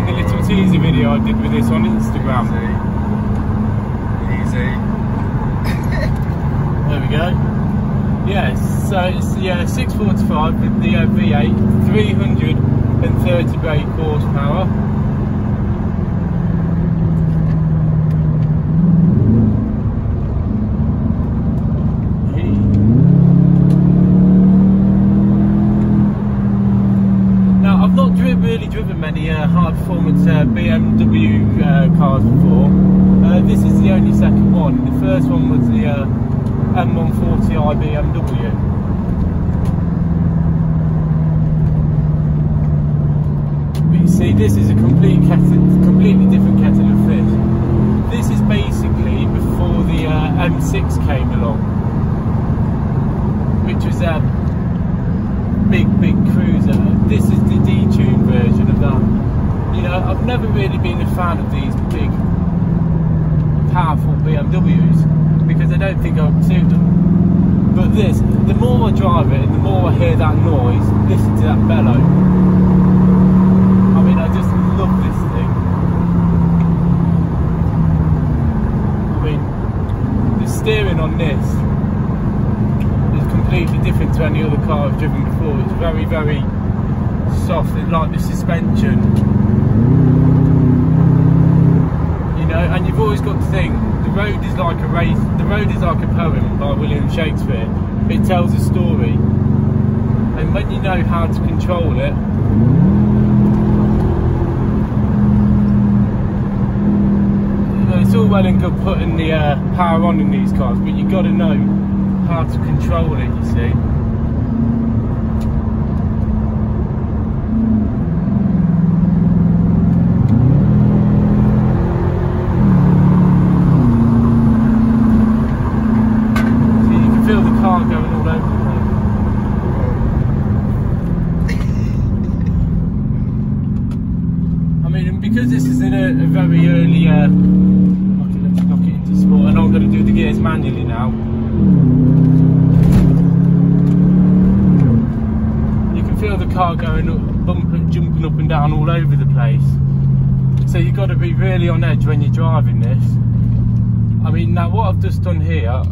seen the little teaser video I did with this on Instagram? Easy. There we go. Yes, so it's the 645 with the V8, 330 brake horsepower. Really driven many high performance BMW cars before. This is the only second one. The first one was the M140i BMW. But you see, this is a completely different kettle of fish. This is basically before the M6 came along, which was a big cruiser. This is the detuned version of that. You know, I've never really been a fan of these big powerful BMWs because I don't think I would suit them. But this, the more I drive it and the more I hear that noise, listen to that bellow, I mean, I just love this thing. I mean, the steering on this completely different to any other car I've driven before. It's very, very soft. It's like the suspension, you know. And you've always got to think the road is like a race. The road is like a poem by William Shakespeare. It tells a story, and when you know how to control it, you know, it's all well and good putting the power on in these cars, but you've got to know how to control it, you see. So you can feel the car going all over the place. I mean, because this is in a very early let's knock it into sport, and I'm going to do the gears manually now. You can feel the car going up, jumping up and down all over the place. So you've got to be really on edge when you're driving this. I mean, now what I've just done here,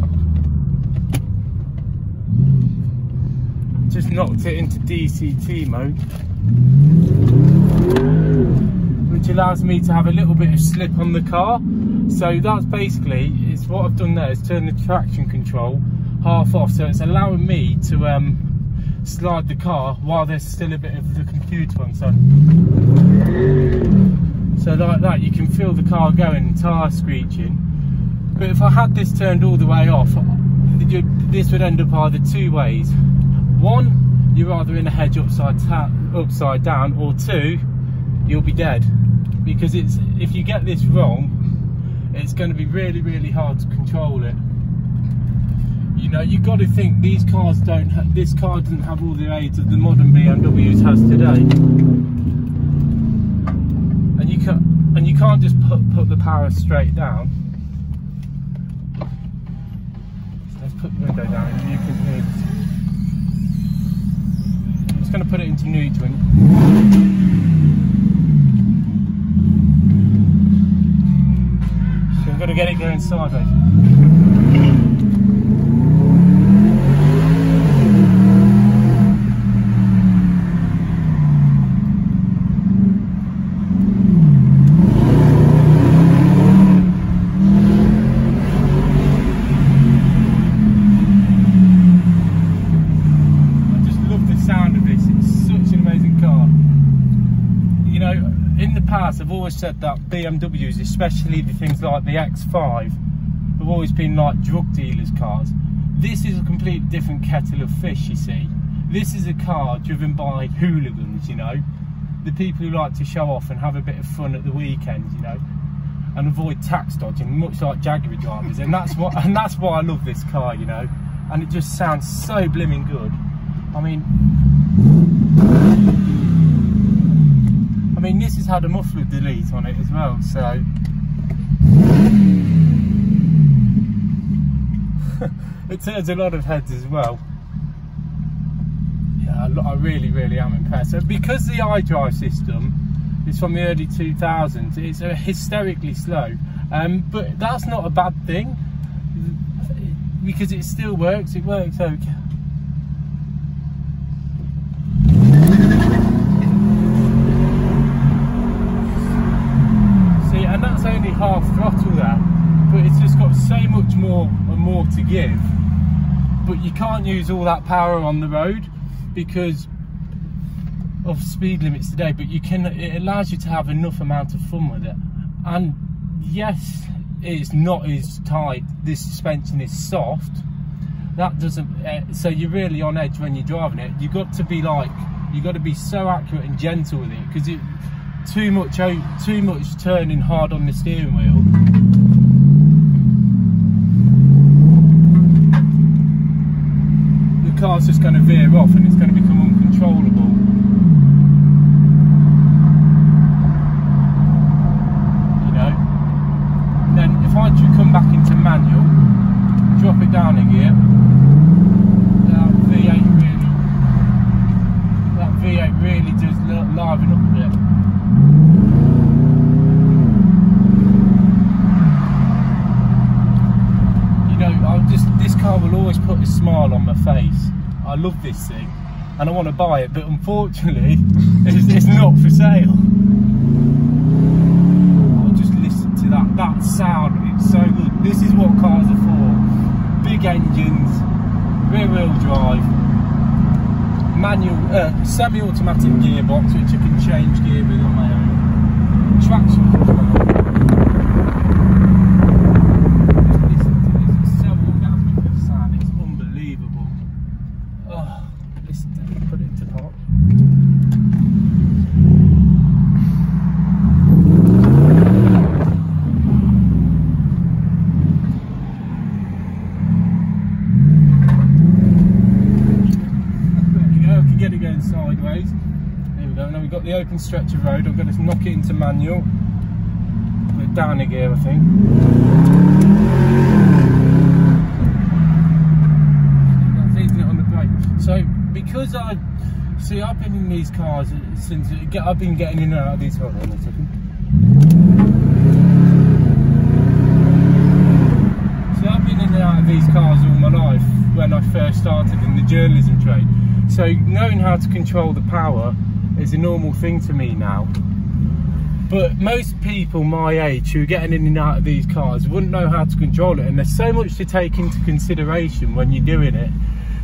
just knocked it into DCT mode, which allows me to have a little bit of slip on the car. So that's basically, it's what I've done there is turn the traction control half off, so it's allowing me to slide the car while there's still a bit of the computer on. So like that, you can feel the car going, tyre screeching. But if I had this turned all the way off, this would end up either two ways. One, you're either in a hedge upside down, or two, you'll be dead. Because if you get this wrong, it's going to be really, really hard to control it. You know, you've got to think these cars this car doesn't have all the aids that the modern BMWs has today. And you can't just put the power straight down. So let's put the window down and you can hear this. I'm just going to put it into neutral. So I've got to get it going sideways. I've always said that BMWs, especially the things like the X5, have always been like drug dealers' cars. This is a completely different kettle of fish, you see. This is a car driven by hooligans, you know, the people who like to show off and have a bit of fun at the weekends, you know, and avoid tax dodging, much like Jaguar drivers. And that's why I love this car, you know. And it just sounds so blimmin' good. I mean, this has had a muffler delete on it as well, so it turns a lot of heads as well. Yeah, I really am impressed. So because the iDrive system It's from the early 2000s. It's hysterically slow, but that's not a bad thing because it still works. It works okay. See, and that's only half throttle there, but it's just got so much more and more to give. But you can't use all that power on the road because of speed limits today, but you can. It allows you to have enough amount of fun with it. And yes, it's not as tight. This suspension is soft. That doesn't. So you're really on edge when you're driving it. You've got to be so accurate and gentle with it because too much turning hard on the steering wheel. The car's just going to veer off and it's going to become uncontrollable. If I come back into manual, drop it down a gear, that V8 really does liven up a bit. You know, this car will always put a smile on my face. I love this thing, and I want to buy it, but unfortunately, it's not for sale. That sound, it's so good. This is what cars are for. Big engines, rear wheel drive, manual, semi-automatic gearbox which I can change gear with on my own, traction control. Just listen to this, it's so orgasmic of sound, it's unbelievable. Oh, listen to it, put it into park. Get it going sideways. There we go. Now we've got the open stretch of road. I'm going to knock it into manual. Put it down a gear, I think. That's easing it on the brake. So because I've been in these cars since I've been getting in and out of these. Hold on a second. So I've been in and out of these cars all my life when I first started in the journalism trade. So knowing how to control the power is a normal thing to me now. But most people my age who are getting in and out of these cars wouldn't know how to control it, and there's so much to take into consideration when you're doing it.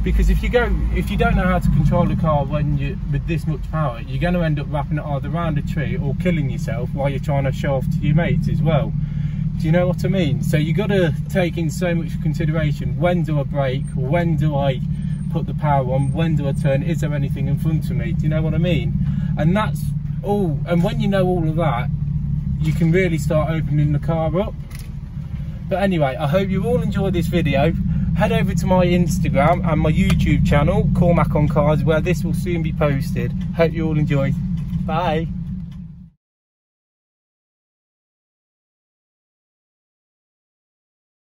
Because if you don't know how to control the car with this much power, you're going to end up wrapping it either around a tree or killing yourself while you're trying to show off to your mates as well. Do you know what I mean? So you got to take in so much consideration. When do I brake? When do I put the power on? When do I turn? Is there anything in front of me? Do you know what I mean? And that's all. And when you know all of that, you can really start opening the car up. But anyway, I hope you all enjoyed this video. Head over to my Instagram and my YouTube channel, Cormac on Cars, where this will soon be posted. Hope you all enjoy. Bye.